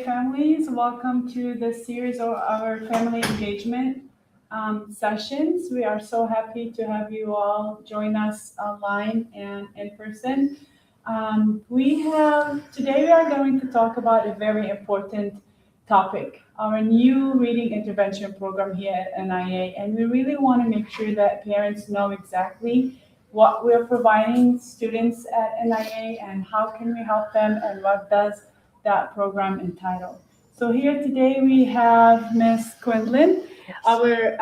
NIA families, welcome to the series of our family engagement sessions. We are so happy to have you all join us online and in person. Today we are going to talk about a very important topic, our new reading intervention program here at NIA, and we really want to make sure that parents know exactly what we're providing students at NIA and how can we help them and what does that program entitle. So here today we have Miss Quinlan, our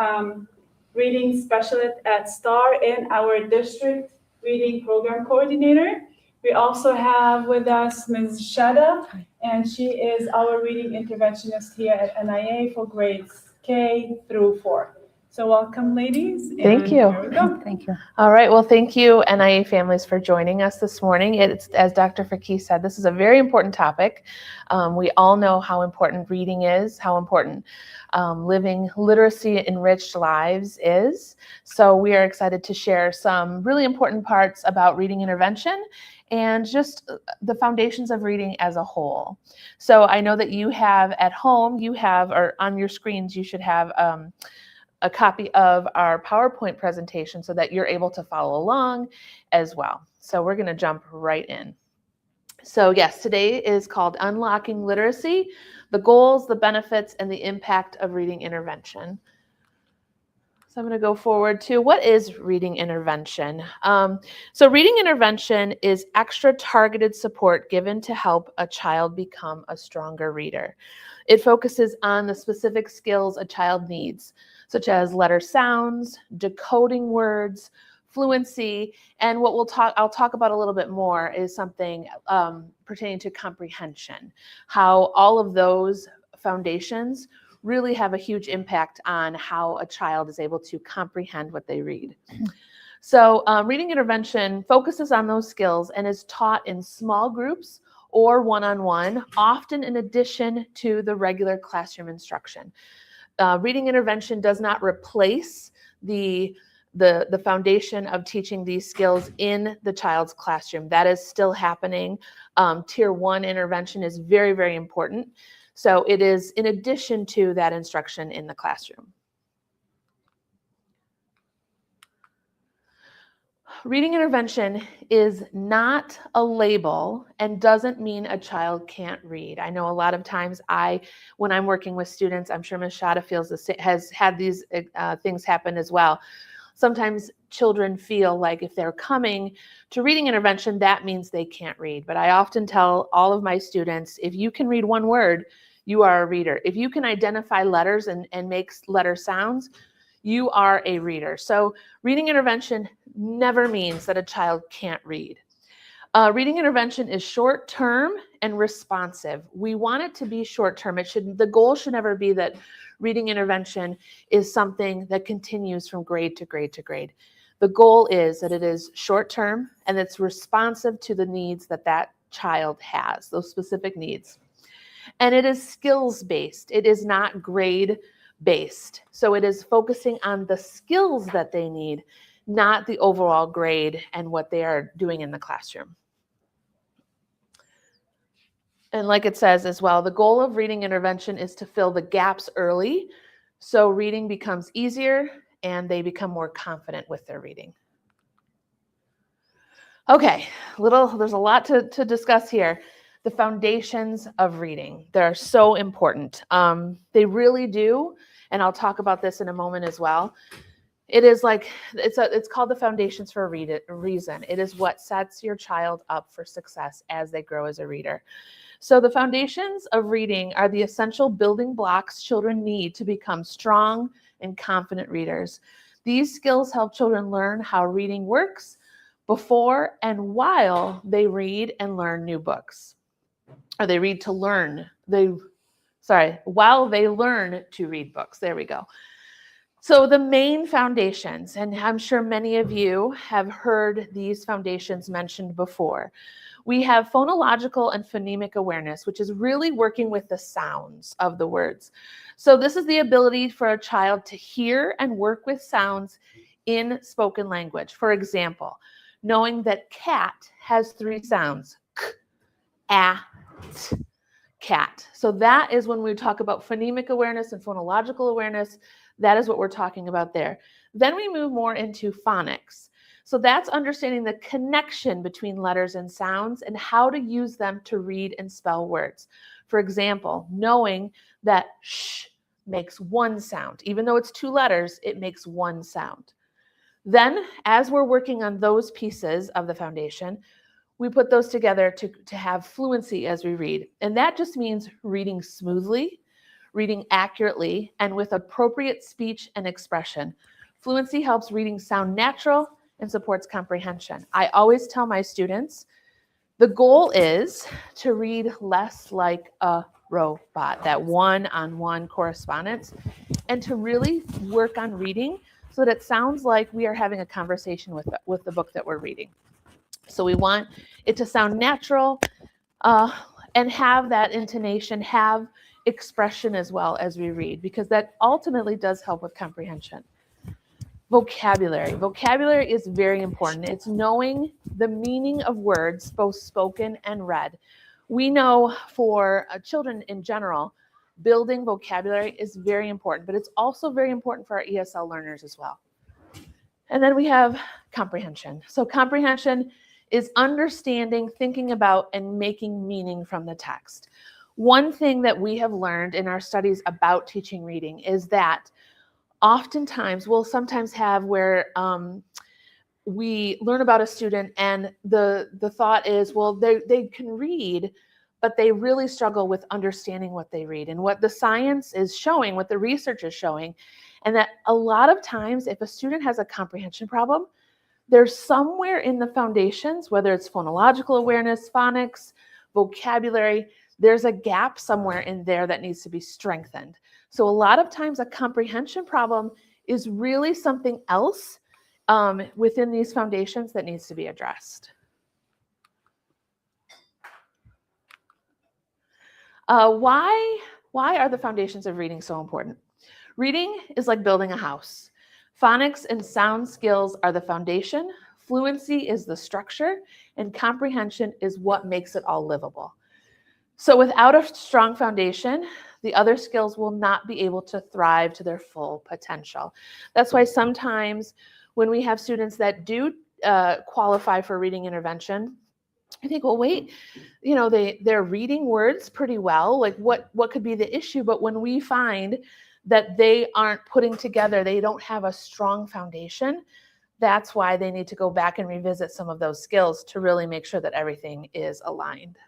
reading specialist at STAR and our district reading program coordinator. We also have with us Ms. Shadda, and she is our reading interventionist here at NIA for grades K through 4. So welcome, ladies. Thank you. Here we go. Thank you. All right. Well, thank you, NIA families, for joining us this morning. It's, as Dr. Fakih said, this is a very important topic. We all know how important reading is, how important living literacy-enriched lives is. So we are excited to share some really important parts about reading intervention and just the foundations of reading as a whole. So I know that you have at home, or on your screens, you should have a copy of our PowerPoint presentation so that you're able to follow along as well. So we're going to jump right in. So yes, today is called Unlocking Literacy, the Goals, the Benefits, and the Impact of Reading Intervention. So I'm going to go forward to what is reading intervention. So reading intervention is extra targeted support given to help a child become a stronger reader. It focuses on the specific skills a child needs, such as letter sounds, decoding words, fluency, and what I'll talk about a little bit more is something pertaining to comprehension, how all of those foundations really have a huge impact on how a child is able to comprehend what they read. So reading intervention focuses on those skills and is taught in small groups or one-on-one, often in addition to the regular classroom instruction. Reading intervention does not replace the foundation of teaching these skills in the child's classroom. That is still happening. Tier 1 intervention is very, very important. So it is in addition to that instruction in the classroom. Reading intervention is not a label and doesn't mean a child can't read. I know a lot of times when I'm working with students, I'm sure Ms. Shadda has had these things happen as well. Sometimes children feel like if they're coming to reading intervention, that means they can't read. But I often tell all of my students, if you can read one word, you are a reader. If you can identify letters and make letter sounds, you are a reader. So reading intervention never means that a child can't read. Reading intervention is short-term and responsive. We want it to be short-term. The goal should never be that reading intervention is something that continues from grade to grade to grade. The goal is that it is short-term and it's responsive to the needs that child has, those specific needs. And it is skills-based. It is not grade-based. So it is focusing on the skills that they need, not the overall grade and what they are doing in the classroom. And like it says as well, the goal of reading intervention is to fill the gaps early so reading becomes easier and they become more confident with their reading. Okay, there's a lot to discuss here. The foundations of reading, they're so important. They really do, and I'll talk about this in a moment as well. It is it's called the foundations for a reason. It is what sets your child up for success as they grow as a reader. So the foundations of reading are the essential building blocks children need to become strong and confident readers. These skills help children learn how reading works before and while they read and learn new books. Or they read to learn. While they learn to read books. There we go. So the main foundations, and I'm sure many of you have heard these foundations mentioned before. We have phonological and phonemic awareness, which is really working with the sounds of the words. So this is the ability for a child to hear and work with sounds in spoken language. For example, knowing that cat has 3 sounds, k, a, t, cat. So that is when we talk about phonemic awareness and phonological awareness. That is what we're talking about there. Then we move more into phonics. So that's understanding the connection between letters and sounds and how to use them to read and spell words. For example, knowing that sh makes one sound. Even though it's 2 letters, it makes one sound. Then, as we're working on those pieces of the foundation, we put those together to have fluency as we read. And that just means reading smoothly, reading accurately, and with appropriate speech and expression. Fluency helps reading sound natural and supports comprehension. I always tell my students, the goal is to read less like a robot, that one-on-one correspondence, and to really work on reading so that it sounds like we are having a conversation with the book that we're reading. So we want it to sound natural and have that intonation, have expression as well as we read, because that ultimately does help with comprehension. Vocabulary. Vocabulary is very important. It's knowing the meaning of words, both spoken and read. We know for children in general, building vocabulary is very important, but it's also very important for our ESL learners as well. And then we have comprehension. So comprehension is understanding, thinking about, and making meaning from the text. One thing that we have learned in our studies about teaching reading is that oftentimes we'll sometimes have where we learn about a student and the thought is, well, they can read, but they really struggle with understanding what they read. And what the science is showing, what the research is showing, and that a lot of times if a student has a comprehension problem, there's somewhere in the foundations, whether it's phonological awareness, phonics, vocabulary, there's a gap somewhere in there that needs to be strengthened. So a lot of times a comprehension problem is really something else within these foundations that needs to be addressed. Why are the foundations of reading so important? Reading is like building a house. Phonics and sound skills are the foundation, fluency is the structure, and comprehension is what makes it all livable. So without a strong foundation, the other skills will not be able to thrive to their full potential. That's why sometimes when we have students that do qualify for reading intervention, I think, well, wait, you know, they're reading words pretty well, like what could be the issue? But when we find that they aren't putting together, they don't have a strong foundation, that's why they need to go back and revisit some of those skills to really make sure that everything is aligned.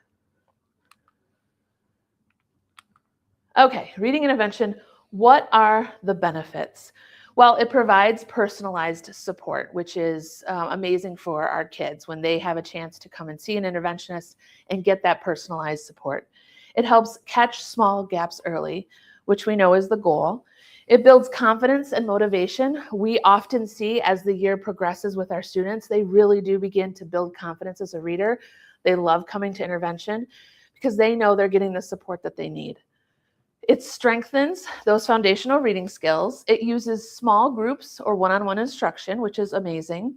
Okay, reading intervention, what are the benefits? Well, it provides personalized support, which is amazing for our kids when they have a chance to come and see an interventionist and get that personalized support. It helps catch small gaps early, which we know is the goal. It builds confidence and motivation. We often see as the year progresses with our students, they really do begin to build confidence as a reader. They love coming to intervention because they know they're getting the support that they need. It strengthens those foundational reading skills. It uses small groups or one-on-one instruction, which is amazing.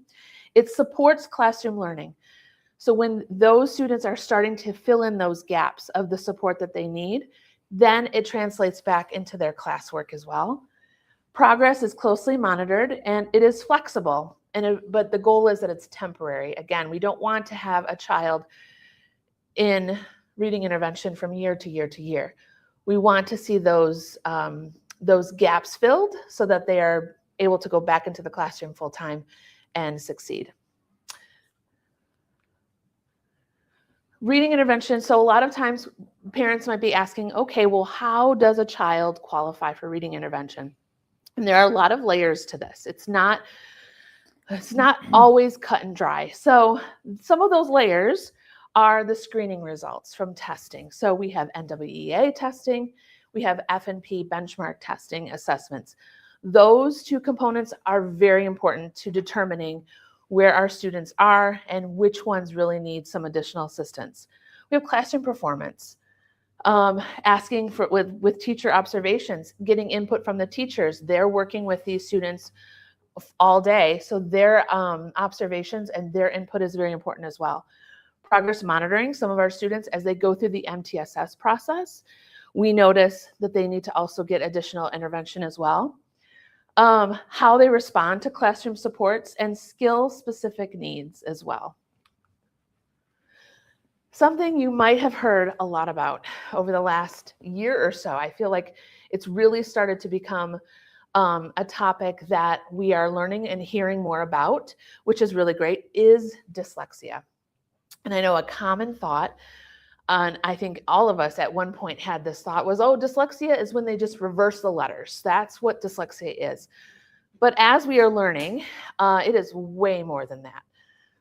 It supports classroom learning. So when those students are starting to fill in those gaps of the support that they need, then it translates back into their classwork as well. Progress is closely monitored and it is flexible, but the goal is that it's temporary. Again, we don't want to have a child in reading intervention from year to year to year. We want to see those gaps filled so that they are able to go back into the classroom full time and succeed. Reading intervention, so a lot of times parents might be asking, okay, well, how does a child qualify for reading intervention? And there are a lot of layers to this. It's not always cut and dry. So some of those layers are the screening results from testing. So we have NWEA testing, we have F&P benchmark testing assessments. Those two components are very important to determining where our students are and which ones really need some additional assistance. We have classroom performance, asking for with teacher observations, getting input from the teachers. They're working with these students all day, so their observations and their input is very important as well. progress monitoring some of our students as they go through the MTSS process, we notice that they need to also get additional intervention as well. How they respond to classroom supports and skill-specific needs as well. Something you might have heard a lot about over the last year or so, I feel like it's really started to become a topic that we are learning and hearing more about, which is really great, is dyslexia. And I know a common thought, and I think all of us at one point had this thought was, oh, dyslexia is when they just reverse the letters. That's what dyslexia is. But as we are learning, it is way more than that.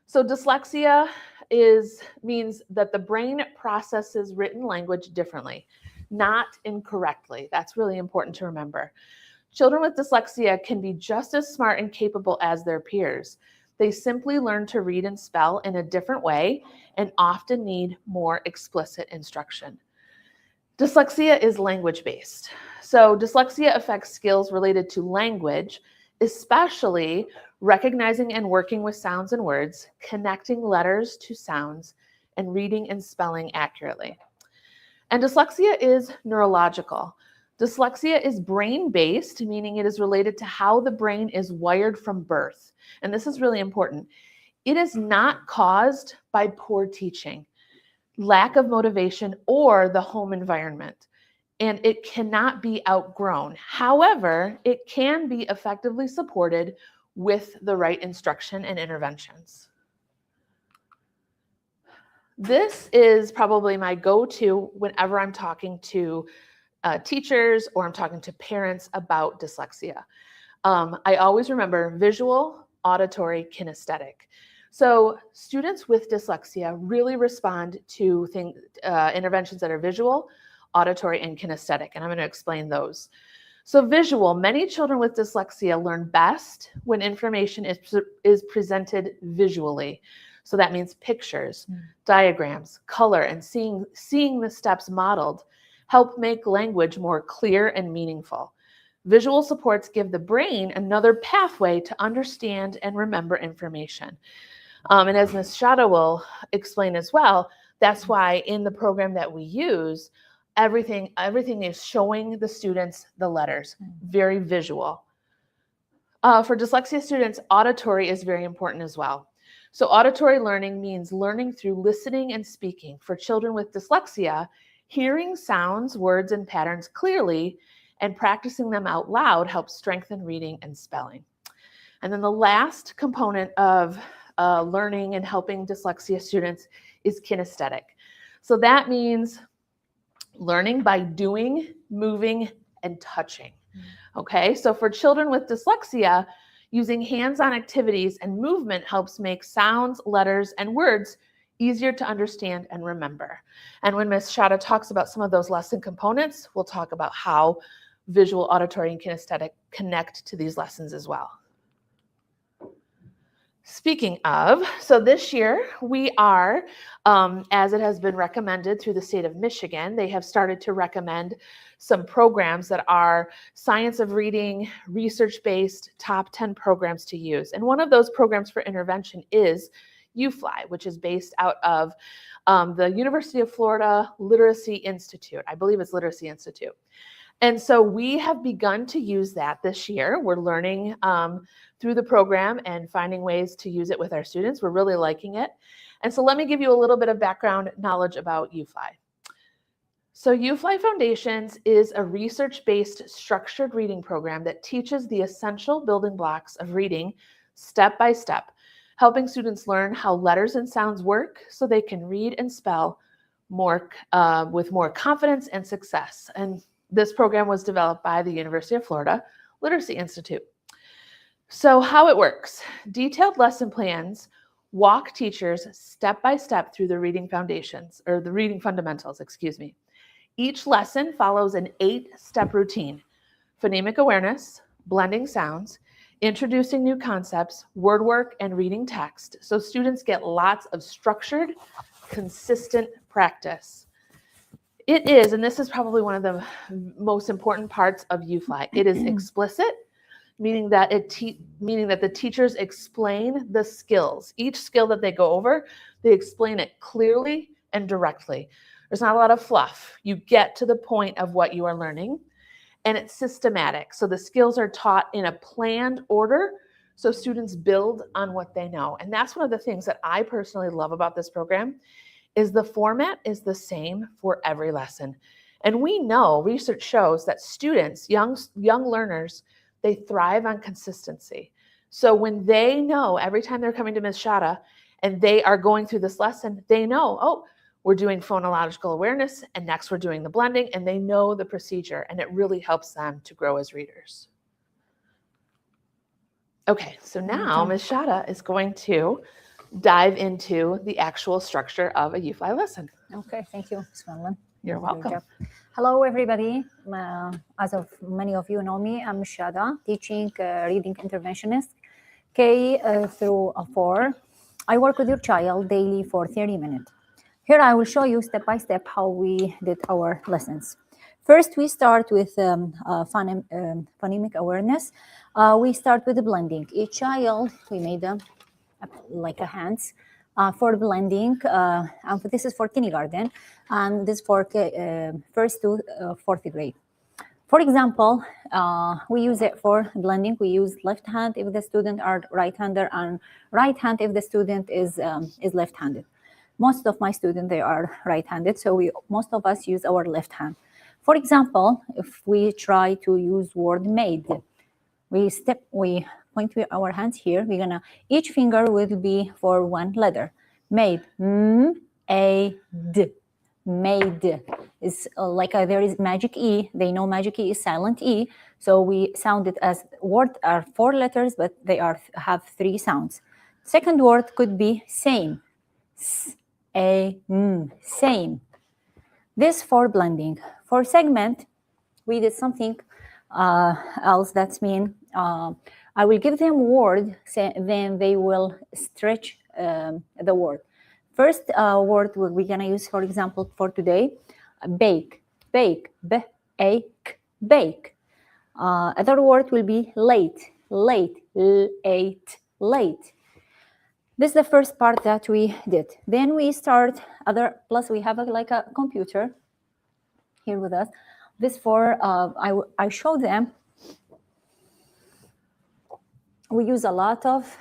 So dyslexia means that the brain processes written language differently, not incorrectly. That's really important to remember. Children with dyslexia can be just as smart and capable as their peers. They simply learn to read and spell in a different way and often need more explicit instruction. Dyslexia is language-based. So dyslexia affects skills related to language, especially recognizing and working with sounds and words, connecting letters to sounds, and reading and spelling accurately. And dyslexia is neurological. Dyslexia is brain-based, meaning it is related to how the brain is wired from birth. And this is really important. It is not caused by poor teaching, lack of motivation, or the home environment. And it cannot be outgrown. However, it can be effectively supported with the right instruction and interventions. This is probably my go-to whenever I'm talking to teachers or I'm talking to parents about dyslexia. I always remember visual, auditory, kinesthetic. So students with dyslexia really respond to interventions that are visual, auditory, and kinesthetic, and I'm going to explain those. So visual, many children with dyslexia learn best when information is presented visually. So that means pictures, diagrams, color, and seeing the steps modeled help make language more clear and meaningful. Visual supports give the brain another pathway to understand and remember information. And as Ms. Shadda will explain as well, that's why in the program that we use, everything is showing the students the letters, very visual. For dyslexia students, auditory is very important as well. So auditory learning means learning through listening and speaking. For children with dyslexia, hearing sounds, words, and patterns clearly and practicing them out loud helps strengthen reading and spelling. And then the last component of learning and helping dyslexia students is kinesthetic. So that means learning by doing, moving, and touching. Okay, so for children with dyslexia, using hands-on activities and movement helps make sounds, letters, and words easier to understand and remember. And when Ms. Shadda talks about some of those lesson components, we'll talk about how visual, auditory, and kinesthetic connect to these lessons as well. Speaking of, so this year we are, as it has been recommended through the state of Michigan, they have started to recommend some programs that are science of reading, research-based top 10 programs to use. And one of those programs for intervention is UFly, which is based out of the University of Florida Literacy Institute. I believe it's Literacy Institute. And so we have begun to use that this year. We're learning through the program and finding ways to use it with our students. We're really liking it. And so let me give you a little bit of background knowledge about UFly. So UFly Foundations is a research-based structured reading program that teaches the essential building blocks of reading step by step, helping students learn how letters and sounds work so they can read and spell with more confidence and success. And this program was developed by the University of Florida Literacy Institute. So how it works, detailed lesson plans walk teachers step by step through the reading foundations, or the reading fundamentals, excuse me. Each lesson follows an 8-step routine: phonemic awareness, blending sounds, introducing new concepts, word work, and reading text. So students get lots of structured, consistent practice. It is, and this is probably one of the most important parts of UFly, it is explicit, meaning that it meaning that the teachers explain the skills. Each skill that they go over, they explain it clearly and directly. There's not a lot of fluff. You get to the point of what you are learning, and it's systematic. So the skills are taught in a planned order, so students build on what they know. And that's one of the things that I personally love about this program, is the format is the same for every lesson. And we know, research shows that students, young learners, they thrive on consistency. So when they know every time they're coming to Ms. Shadda and they are going through this lesson, they know, oh, we're doing phonological awareness, and next we're doing the blending, and they know the procedure, and it really helps them to grow as readers. Okay, so now Ms. Shadda is going to dive into the actual structure of a UFly lesson. Okay, thank you, Ms. Quinlan. You're welcome. Hello, everybody. As of many of you know me, I'm Shadda, teaching reading interventionist, K through 4. I work with your child daily for 30 minutes. Here I will show you step by step how we did our lessons. First, we start with phonemic awareness. We start with the blending. Each child, we made them like a hands for blending. And this is for kindergarten, and this for first to fourth grade. For example, we use it for blending. We use left hand if the student are right-hander, and right hand if the student is left-handed. Most of my students, they are right-handed, so most of us use our left hand. For example, if we try to use word made, we point with our hands here. We're gonna, each finger will be for one letter. Made, a, d. Made is like there is magic E. They know magic E is silent E, so we sound it as word are 4 letters, but they have 3 sounds. Second word could be same. S, a, same. This for blending. For segment, we did something else. That's mean I will give them word, then they will stretch the word. First word we're gonna use, for example, for today, bake, bake, bake, bake. Other word will be late, late, late, late. This is the first part that we did. Then we start plus we have like a computer here with us. This for, I show them, we use a lot of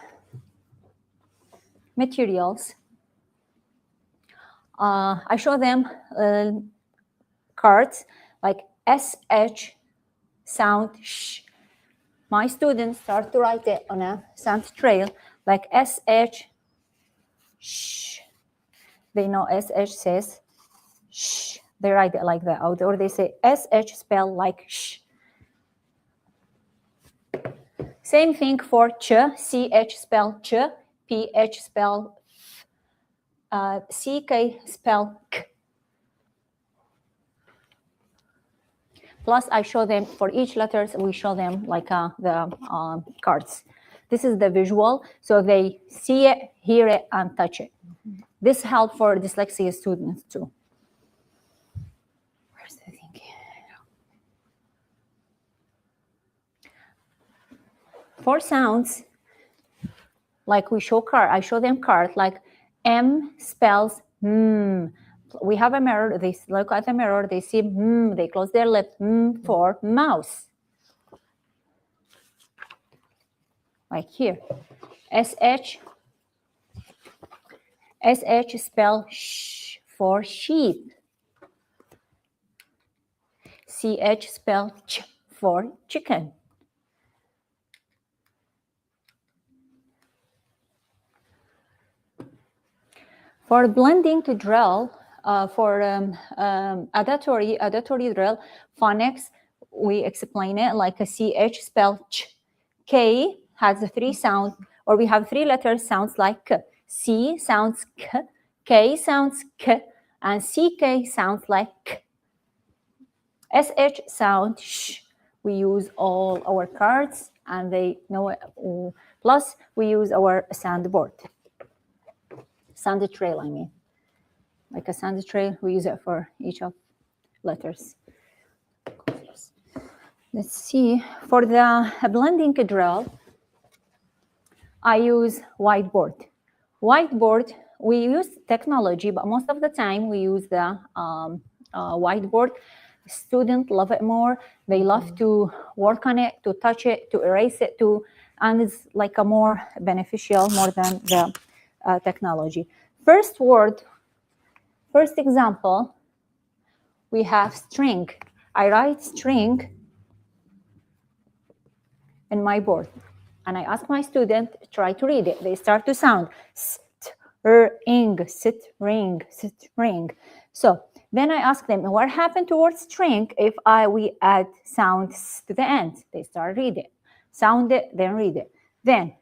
materials. I show them cards like SH sound sh. My students start to write it on a sound trail like SH sh. They know SH says sh. They write it like that out, or they say SH spell like sh. Same thing for ch, CH spell ch, PH spell CK spell k. Plus, I show them for each letters, we show them like the cards. This is the visual, so they see it, hear it, and touch it. This helps for dyslexia students too. Where's the thing? For sounds, like we show card, I show them card like M spells We have a mirror, they look at the mirror, they see they close their lip, for mouse. Like here, SH spell sh for sheep. CH spell ch for chicken. For blending to drill, for auditory drill, phonics, we explain it like a CH spell ch. K has a 3 sounds, or we have 3 letters sounds like k. C sounds k, K sounds k, and CK sounds like k. SH sound sh. We use all our cards, and they know it. Plus, we use our sound board. Sound trail, I mean. Like a sound trail, we use it for each of letters. Let's see. For the blending drill, I use whiteboard. Whiteboard, we use technology, but most of the time we use the whiteboard. Students love it more. They love to work on it, to touch it, to erase it, and it's like a more beneficial more than the technology. First word, first example, we have string. I write string in my board, and I ask my student to try to read it. They start to sound ing, sit, ring, sit, ring. So then I ask them, what happened towards string if we add sounds to the end? They start reading, sound it, then read it. Then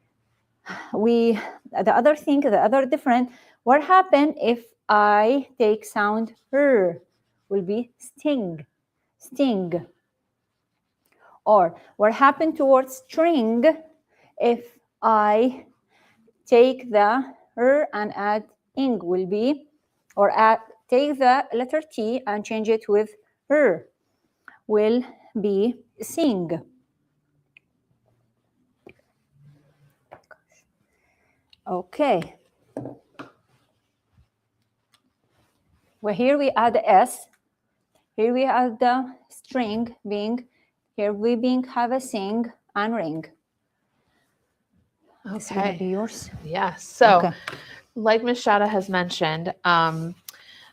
the other thing, the other different, what happened if I take sound will be sting, sting. Or what happened towards string if I take the and add ing will be, or take the letter T and change it with will be sing. Okay. Well, here we add the S. Here we add the string being, here we have a sing and ring. Okay. This is gonna be yours. Yes. So, okay. Like Ms. Shadda has mentioned,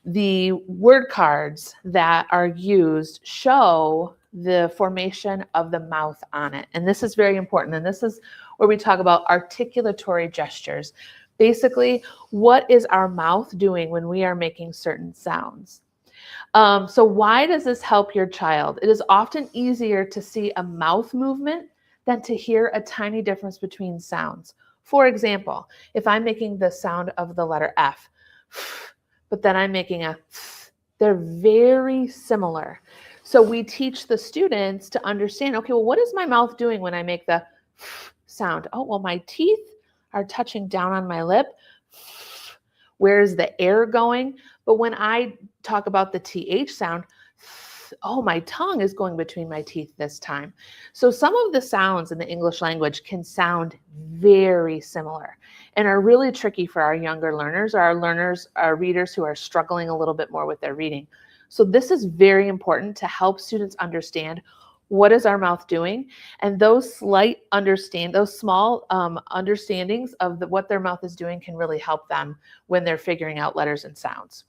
the word cards that are used show the formation of the mouth on it. And this is very important. And this is where we talk about articulatory gestures. Basically, what is our mouth doing when we are making certain sounds? So why does this help your child? It is often easier to see a mouth movement than to hear a tiny difference between sounds. For example, if I'm making the sound of the letter F, but then I'm making a, they're very similar. So we teach the students to understand, okay, well, what is my mouth doing when I make the sound? Oh, well, my teeth are touching down on my lip. Where's the air going? But when I talk about the TH sound, oh, my tongue is going between my teeth this time. So some of the sounds in the English language can sound very similar and are really tricky for our younger learners, or our readers who are struggling a little bit more with their reading. So this is very important to help students understand what is our mouth doing, and those small understandings of what their mouth is doing can really help them when they're figuring out letters and sounds.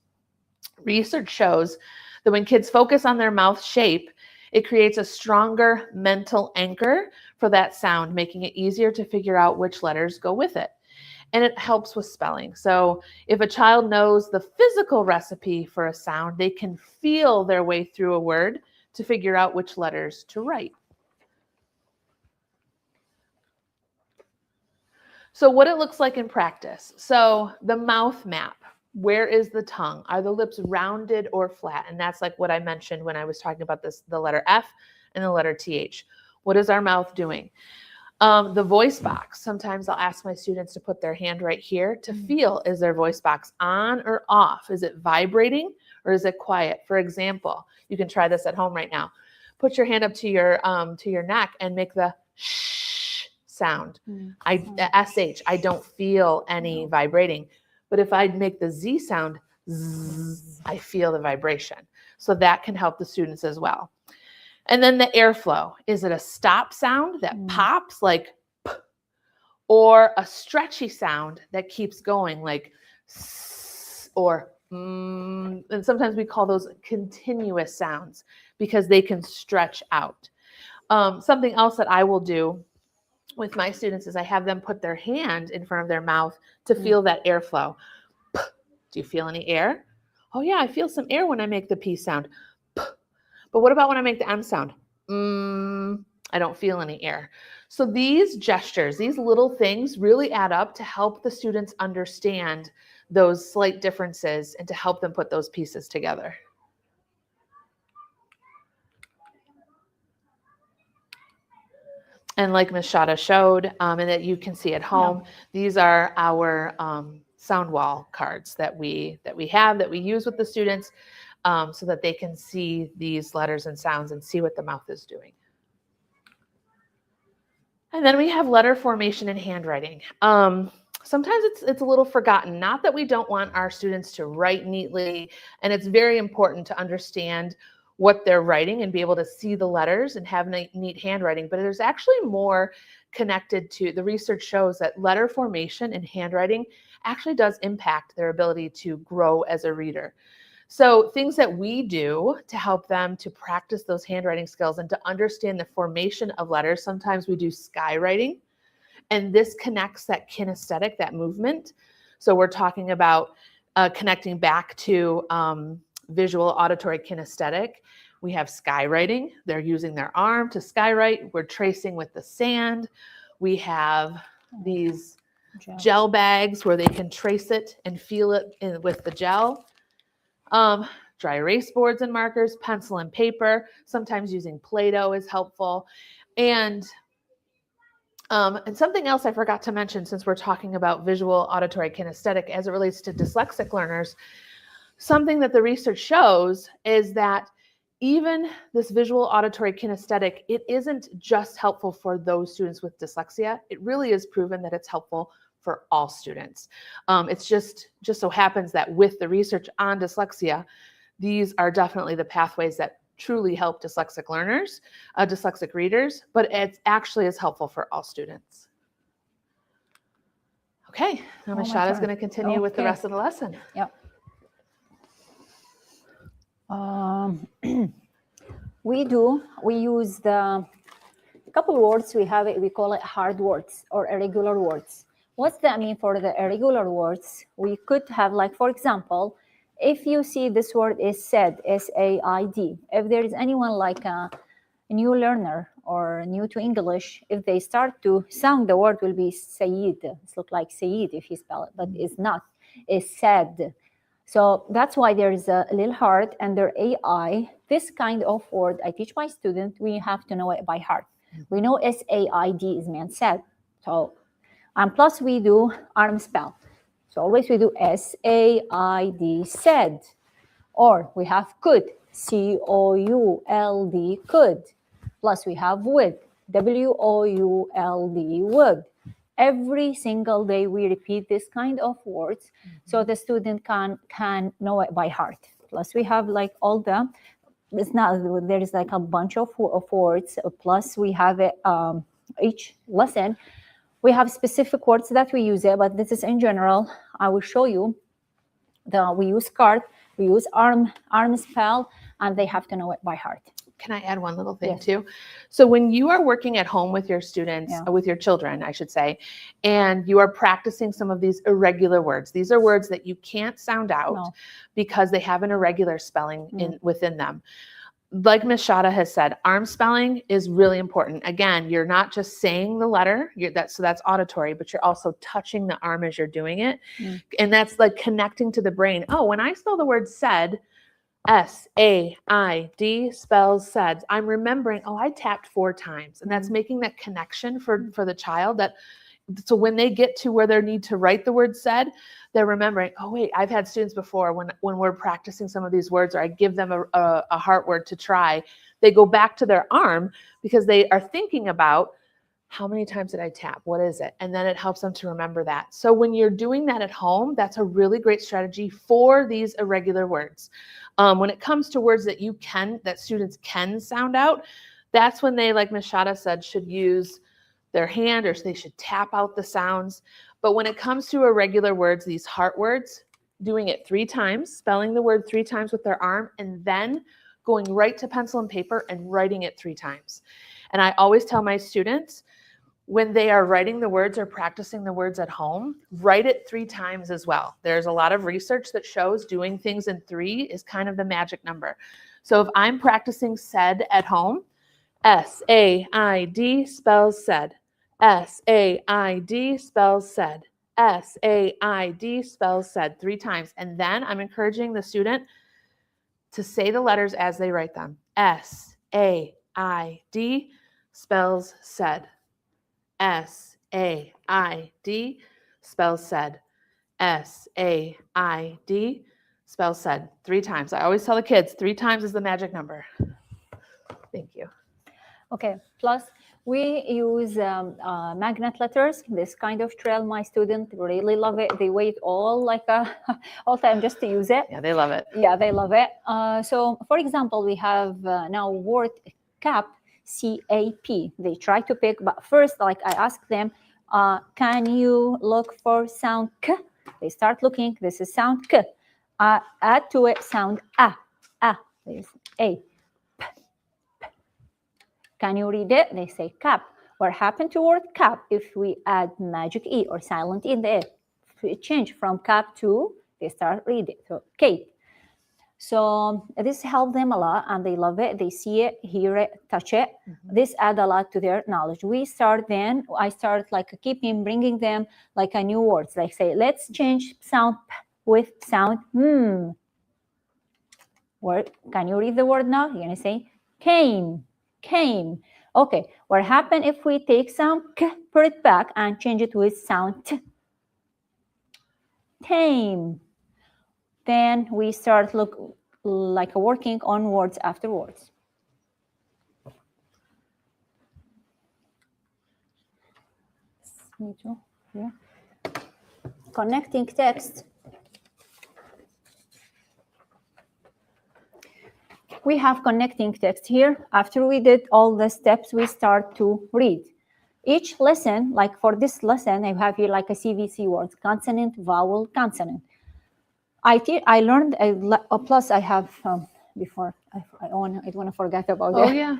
Research shows that when kids focus on their mouth shape, it creates a stronger mental anchor for that sound, making it easier to figure out which letters go with it. And it helps with spelling. So if a child knows the physical recipe for a sound, they can feel their way through a word to figure out which letters to write. So what it looks like in practice. So the mouth map. Where is the tongue? Are the lips rounded or flat? And that's like what I mentioned when I was talking about the letter F and the letter TH. What is our mouth doing? The voice box. Sometimes I'll ask my students to put their hand right here to feel, is their voice box on or off? Is it vibrating or is it quiet? For example, you can try this at home right now. Put your hand up to your neck and make the shh sound. SH, I don't feel any vibrating. But if I make the Z sound, zzz, I feel the vibration. So that can help the students as well. And then the airflow. Is it a stop sound that pops like p, or a stretchy sound that keeps going like s, or and sometimes we call those continuous sounds because they can stretch out. Something else that I will do with my students is I have them put their hand in front of their mouth to feel that airflow. Do you feel any air? Oh yeah, I feel some air when I make the P sound. But what about when I make the M sound? I don't feel any air. So these gestures, these little things really add up to help the students understand those slight differences and to help them put those pieces together. And like Ms. Shadda showed, and that you can see at home, these are our sound wall cards that we use with the students so that they can see these letters and sounds and see what the mouth is doing. And then we have letter formation and handwriting. Sometimes it's a little forgotten. Not that we don't want our students to write neatly, and it's very important to understand what they're writing and be able to see the letters and have neat handwriting, but there's actually more connected to, the research shows that letter formation and handwriting actually does impact their ability to grow as a reader. So things that we do to help them to practice those handwriting skills and to understand the formation of letters, sometimes we do skywriting, and this connects that kinesthetic, that movement. So we're talking about connecting back to visual, auditory, kinesthetic. We have skywriting. They're using their arm to skywrite. We're tracing with the sand. We have these gel bags where they can trace it and feel it with the gel. Dry erase boards and markers, pencil and paper, sometimes using Play-Doh is helpful. And something else I forgot to mention, since we're talking about visual, auditory, kinesthetic as it relates to dyslexic learners, something that the research shows is that even this visual, auditory, kinesthetic, it isn't just helpful for those students with dyslexia. It really is proven that it's helpful for all students. It's just so happens that with the research on dyslexia, these are definitely the pathways that truly help dyslexic learners, dyslexic readers, but it actually is helpful for all students. Okay, now Ms. Shadda is going to continue with the rest of the lesson. Yep. We use the couple words we have, we call it hard words or irregular words. What's that mean for the irregular words? We could have, like, for example, if you see this word is said, S-A-I-D, if there is anyone like a new learner or new to English, if they start to sound, the word will be Sayyid. It's look like Sayyid if you spell it, but it's not. It's said. So that's why there is a little heart under AI. This kind of word I teach my student, we have to know it by heart. We know S-A-I-D is meant said. So, and plus we do arm spell. So always we do S-A-I-D, said. Or we have could, C-O-U-L-D, could. Plus we have would, W-O-U-L-D, would. Every single day we repeat this kind of words so the student can know it by heart. Plus we have like all the, it's not, there is like a bunch of words, plus we have it, each lesson, we have specific words that we use it, but this is in general. I will show you we use card, we use arm spell, and they have to know it by heart. Can I add one little thing too? So when you are working at home with your students, with your children, I should say, and you are practicing some of these irregular words, these are words that you can't sound out because they have an irregular spelling within them. Like Ms. Shadda has said, arm spelling is really important. Again, you're not just saying the letter, so that's auditory, but you're also touching the arm as you're doing it. And that's like connecting to the brain. Oh, when I spell the word said, S-A-I-D spells said, I'm remembering, oh, I tapped 4 times. And that's making that connection for the child, that so when they get to where they need to write the word said, they're remembering, oh, wait, I've had students before when we're practicing some of these words, or I give them a heart word to try, they go back to their arm because they are thinking about how many times did I tap? What is it? And then it helps them to remember that. So when you're doing that at home, that's a really great strategy for these irregular words. When it comes to words that students can sound out, that's when they, like Ms. Shadda said, should use their hand, or they should tap out the sounds. But when it comes to irregular words, these heart words, doing it 3 times, spelling the word 3 times with their arm, and then going right to pencil and paper and writing it 3 times. And I always tell my students, when they are writing the words or practicing the words at home, write it 3 times as well. There's a lot of research that shows doing things in 3 is kind of the magic number. So if I'm practicing said at home, S-A-I-D spells said. S-A-I-D spells said. S-A-I-D spells said 3 times. And then I'm encouraging the student to say the letters as they write them. S-A-I-D spells said. S-A-I-D spells said. S-A-I-D spells said 3 times. I always tell the kids 3 times is the magic number. Thank you. Okay, plus We use magnet letters, this kind of trail. My students really love it. They wait all time just to use it. Yeah, they love it. Yeah, they love it. So, for example, we have now word cap, C-A-P. They try to pick, but first, like I ask them, can you look for sound K? They start looking. This is sound K. Add to it sound A. There's A. P. Can you read it? They say cap. What happened to word cap if we add magic E or silent E in there? If we change from cap to, they start reading. So cape. So this helped them a lot, and they love it. They see it, hear it, touch it. Mm-hmm. This add a lot to their knowledge. I start like keeping bringing them like a new words. Like say, let's change sound P with sound Word. Can you read the word now? You're gonna say came. Okay. What happened if we take sound K, put it back, and change it with sound T? Tame. Then we start working on words after words. Me too. Yeah. Connecting text. We have connecting text here. After we did all the steps, we start to read. Each lesson, like for this lesson, I have here like a CVC words, consonant, vowel, consonant. I learned, plus I have, before, I don't want to forget about it. Oh, yeah.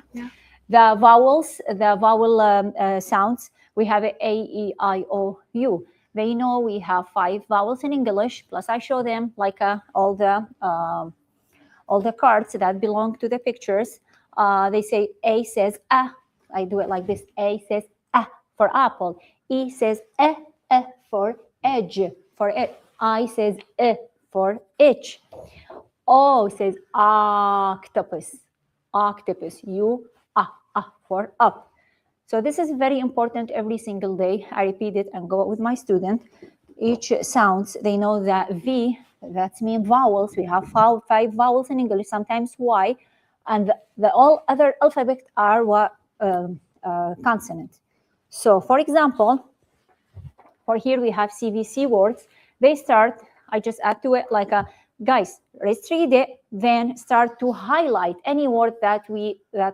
The vowels, the vowel sounds, we have A, E, I, O, U. They know we have 5 vowels in English, plus I show them like all the cards that belong to the pictures. They say A says A. I do it like this. A says A for apple. E says E for edge, for it. I says E for itch. O says octopus. U, for up. So this is very important every single day. I repeat it and go with my student. Each sounds, they know that V, that's mean vowels. We have 5 vowels in English, sometimes Y, and the all other alphabet are what consonant. So for example, for here we have CVC words. They start, I just add to it like guys, let's read it, then start to highlight any word that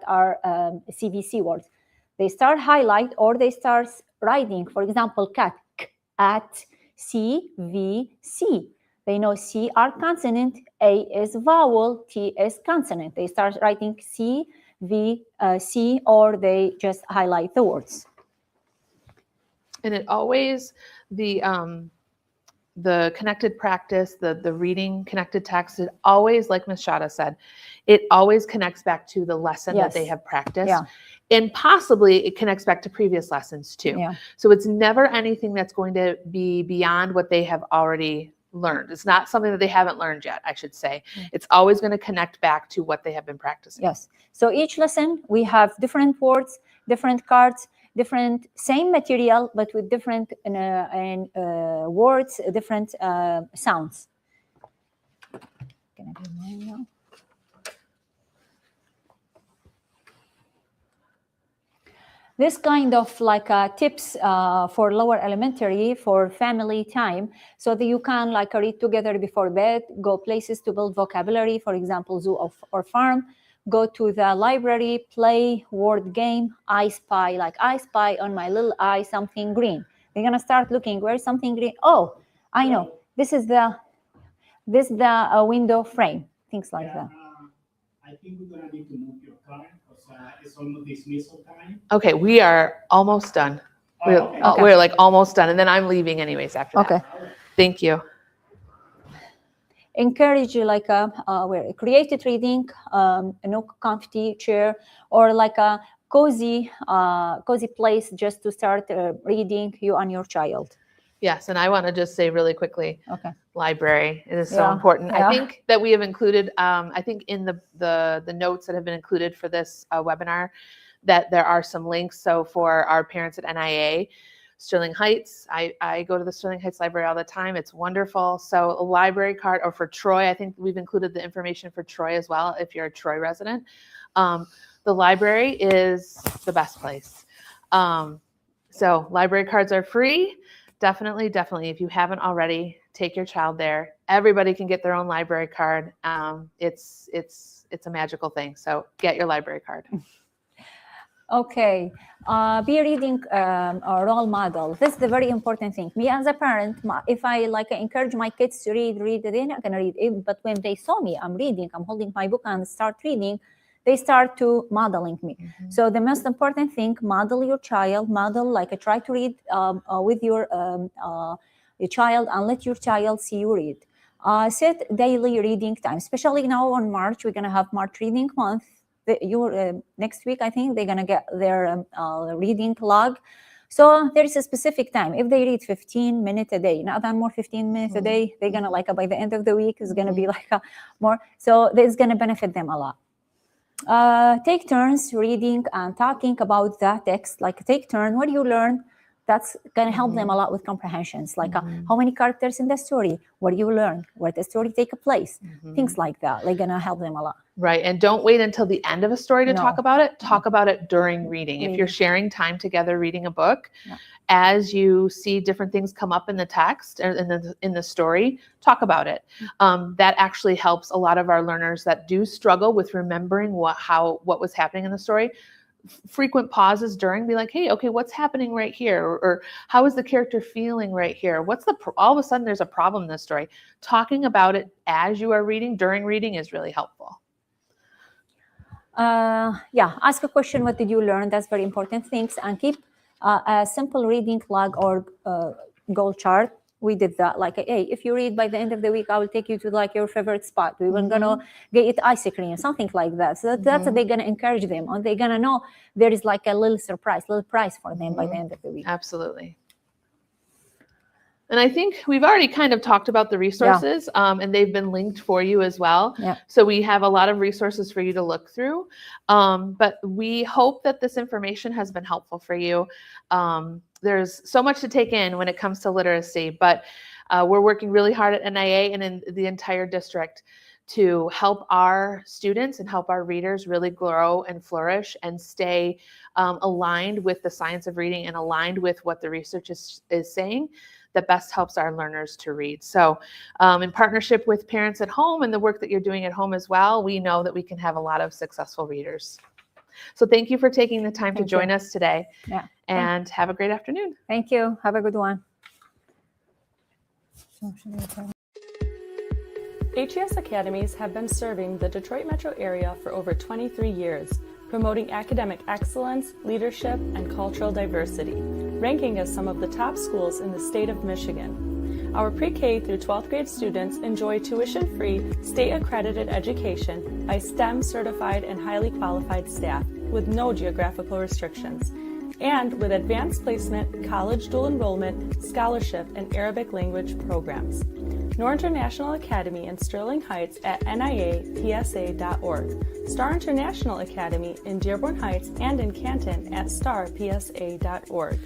are CVC words. They start highlight or they start writing. For example, cat, k, at, C, V, C. They know C are consonant, A is vowel, T is consonant. They start writing C, V, C, or they just highlight the words. And it always, the connected practice, the reading connected text, it always, like Ms. Shadda said, it always connects back to the lesson that they have practiced. Yeah. And possibly it connects back to previous lessons too. Yeah. So it's never anything that's going to be beyond what they have already learned. It's not something that they haven't learned yet, I should say. It's always going to connect back to what they have been practicing. Yes. So each lesson, we have different words, different cards, different, same material, but with different words, different sounds. Can I do mine now? This kind of like tips for lower elementary for family time, so that you can like read together before bed, go places to build vocabulary, for example, zoo or farm, go to the library, play word game, I spy, like I spy on my little eye something green. They're gonna start looking, where's something green? Oh, I know, this is the window frame, things like that. I think we're gonna need to move your time because it's almost dismissal time. Okay, we are almost done. We're like almost done, and then I'm leaving anyways after that. Okay. Thank you. Encourage like creative reading, no comfy chair, or like a cozy place just to start reading you and your child. Yes, and I want to just say really quickly, library, it is so Yeah, important. yeah. I think that we have included, I think in the notes that have been included for this webinar, that there are some links. So for our parents at NIA, Sterling Heights, I go to the Sterling Heights Library all the time. It's wonderful. So a library card, or for Troy, I think we've included the information for Troy as well, if you're a Troy resident. The library is the best place. So library cards are free. Definitely, definitely. If you haven't already, take your child there. Everybody can get their own library card. It's a magical thing. So get your library card. Okay, be a reading role model. This is the very important thing. Me as a parent, if I encourage my kids to read, they're not gonna read it. But when they saw me, I'm reading, I'm holding my book and start reading, they start to modeling me. Mm-hmm. So the most important thing, model your child, try to read with your child and let your child see you read. Set daily reading time, especially now on March, we're gonna have March reading month. Next week, I think they're gonna get their reading log. So there is a specific time. If they read 15 minutes a day, not more 15 minutes a day, they're gonna by the end of the week is gonna be more. So this is gonna benefit them a lot. Take turns reading and talking about that text. Take turn. What do you learn? That's going to help them a lot with comprehensions. How many characters in the story? What do you learn? Where the story take place? Things like that. They're going to help them a lot. Right. And don't wait until the end of a story to talk about it. Talk about it during reading. If you're sharing time together reading a book, as you see different things come up in the text or in the story, talk about it. That actually helps a lot of our learners that do struggle with remembering what was happening in the story. Frequent pauses during, be like, hey, okay, what's happening right here? Or how is the character feeling right here? All of a sudden there's a problem in this story. Talking about it as you are reading, during reading is really helpful. Ask a question, what did you learn? That's very important things. And keep a simple reading log or goal chart. We did that. Hey, if you read by the end of the week, I will take you to your favorite spot. We were gonna get ice cream, something like that. So that's they're gonna encourage them, and they're gonna know there is a little prize for them by the end of the week. Absolutely. And I think we've already kind of talked about the resources, and they've been linked for you as well. Yeah. So we have a lot of resources for you to look through. But we hope that this information has been helpful for you. There's so much to take in when it comes to literacy, but we're working really hard at NIA and in the entire district to help our students and help our readers really grow and flourish and stay aligned with the science of reading and aligned with what the research is saying that best helps our learners to read. So in partnership with parents at home and the work that you're doing at home as well, we know that we can have a lot of successful readers. So thank you for taking the time to join us today. Yeah. And have a great afternoon. Thank you. Have a good one. HES Academies have been serving the Detroit metro area for over 23 years, promoting academic excellence, leadership, and cultural diversity, ranking as some of the top schools in the state of Michigan. Our pre-K through 12th grade students enjoy tuition-free, state-accredited education by STEM-certified and highly qualified staff with no geographical restrictions, and with advanced placement, college dual enrollment, scholarship, and Arabic language programs. Noor International Academy in Sterling Heights at NIAPSA.org, Star International Academy in Dearborn Heights and in Canton at StarPSA.org,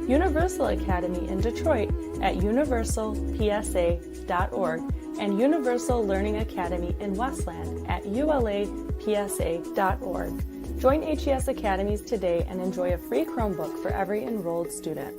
Universal Academy in Detroit at UniversalPSA.org, and Universal Learning Academy in Westland at ULAPSA.org. Join HES Academies today and enjoy a free Chromebook for every enrolled student.